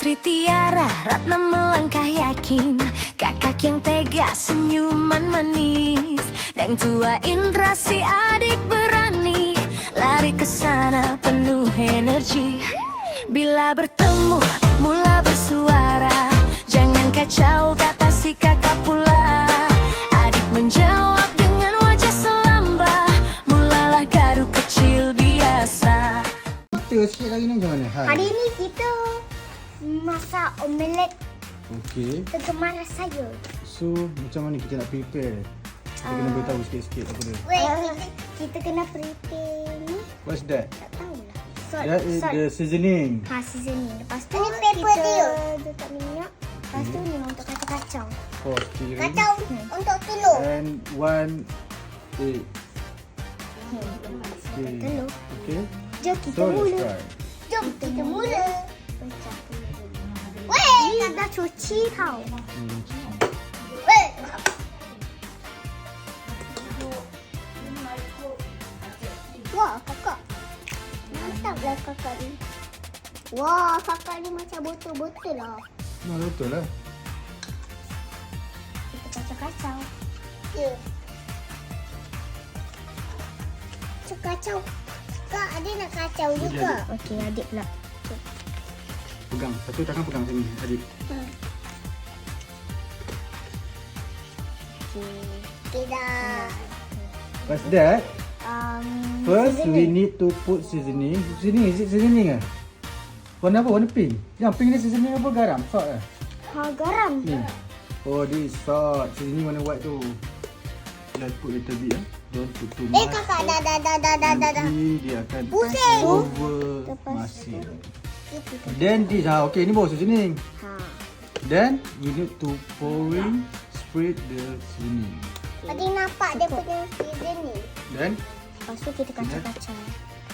Sri Tiara Ratna melangkah yakin, kakak yang tega senyuman manis, dan tua Indra si adik berani lari ke sana penuh energi. Bila bertemu mula bersuara, jangan kacau kata si kakak pula. Adik menjawab dengan wajah selamba, mulalah gaduh kecil biasa. Kita sikit lagi ni macam mana? Hari ni kita masak omelet Okey. kegemaran saya. So, macam mana kita nak prepare? Kita kena beritahu sikit-sikit apa dia. Kita kena prepare ni. What's that? Tak tahulah. Salt. That is the seasoning. Seasoning. Lepas tu kita letak minyak. Lepas tu ni untuk kacau-kacau. For stirring. Kacau untuk telur. And 1 egg. Okay. Telur. Okay. Jom kita So, let's mula. try. Jom kita mula. Weh, kita dah cuci tau. Weh. Wah, kakak. Mantaplah kakak ni. Wah, kakak ni macam botol-botol lah. Nah, betul lah. Kita kacau-kacau. Ya. Kacau. Kak, adik nak kacau juga. Okey, adik pula. Pegang. Satu tangan pegang sini, adik. Okey dah. What's that? First, we seasoning. need to put seasoning. Seasoning, is it seasoning ke? Warna apa? Warna pink? Yang pink ni seasoning apa? Garam? Salt ke? Garam. Ni. Oh, this is salt. Seasoning warna white tu. Let's put little bit ya. Don't put too much. Kakak dah. Nanti dia akan Pusing. over Lepas masin. Itu. Then this, okay, ni baru seasoning. Ha. Then, you need to pouring, spread the seasoning. Adik nampak dia punya seasoning. Then, Lepas tu kita kacau-kacau.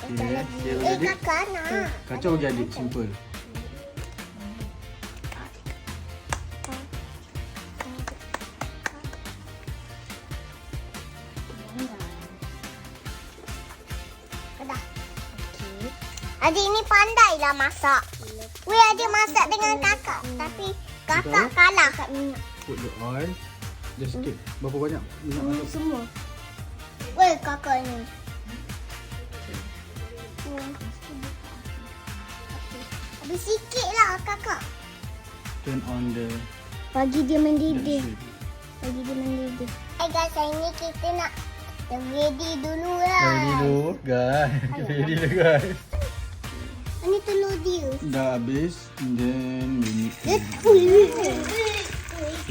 Kacau Okay, lagi. dia bagi adik. Kakak nak. kacau bagi adik, simple. Dah. Okey. Adik ni pandai lah masak. Weh, adik masak dengan kakak. Tapi kakak Betul. kalah kat minyak. Put the oil. Just sikit. Berapa banyak minyak masuk? Semua. Weh, kakak ni. Habis sikit lah kakak. Turn on the Bagi dia mendidih. shade. Bagi dia mendidih. Hai guys, hari ni kita nak ready dulu lah. Ready dulu, guys. Ready dulu, guys. Ini telur dia. Dah habis. And then we need to...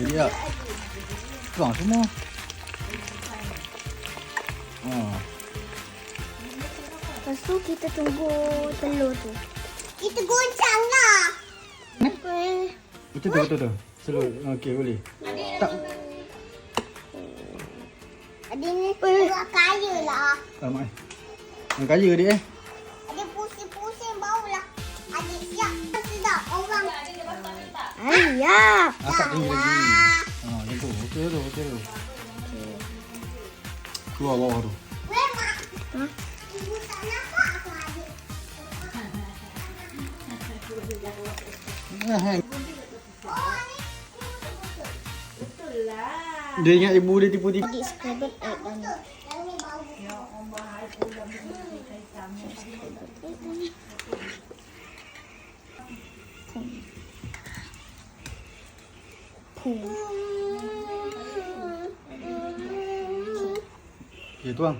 Ready tak? Tuang semua. Lepas tu kita tunggu telur tu. Kita goncang lah. Betul. Slow. Okay, boleh. Tak. Adik ni orang kaya lah. Mak. Yang kaya adik Adik pusing-pusing bau lah. Adik siap. Sedap orang. Asap Dah tinggi lagi. lah. Macam tu. Okey tu. Keluar bawah tu. Weh, Mak. Ibu tak nampak ke adik? Oh, ni. Dia ingat ibu dia tipu-tipu. Adik scrambled egg kan. Okay, tuang.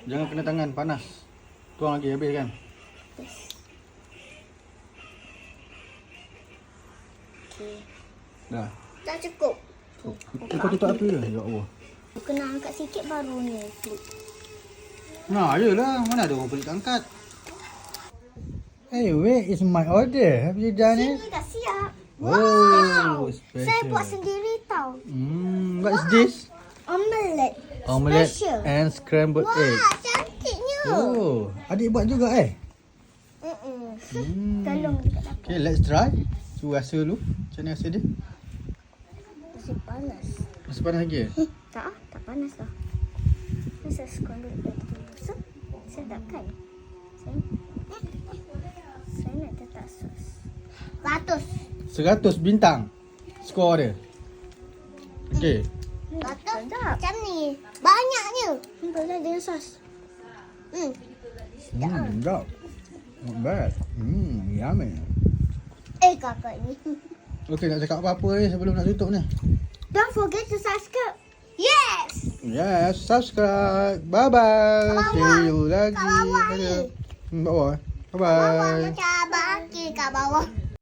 Jangan kena tangan, panas. Tuang lagi, habis kan? Dah. Tak cukup. Kau tutup api ke? Ya Allah. Kena angkat sikit baru ni. Nah, yelah. Mana ada orang pelik angkat. Hey, where is my order? Have you done it? Ini dah siap. Oh, special. Saya buat sendiri tau. What is this? Omelette. Omelette Special. and scrambled egg. Wah, cantiknya. Oh, adik buat juga Tolong dekat dapur. Okay, let's try. Su rasa dulu. Macam mana rasa dia? Masih panas. Masih panas lagi Tak panas lah. Masa scrambled egg tu. Sedap kan? Saya nak letak sos. Patut 100 bintang skor dia. Okey. Betul. Macam ni. Banyaknya. Nampak tak dengan sos? Sedap. Not bad. Yummy. Kakak ni. Okey, nak cakap apa-apa ni sebelum nak tutup ni? Don't forget to subscribe. Yes. Yes, subscribe. Bye-bye. Kat bawah. See you lagi. Kat bawah ni. Bawah. Kat bawah Bye-bye. macam abang Akil kat bawah.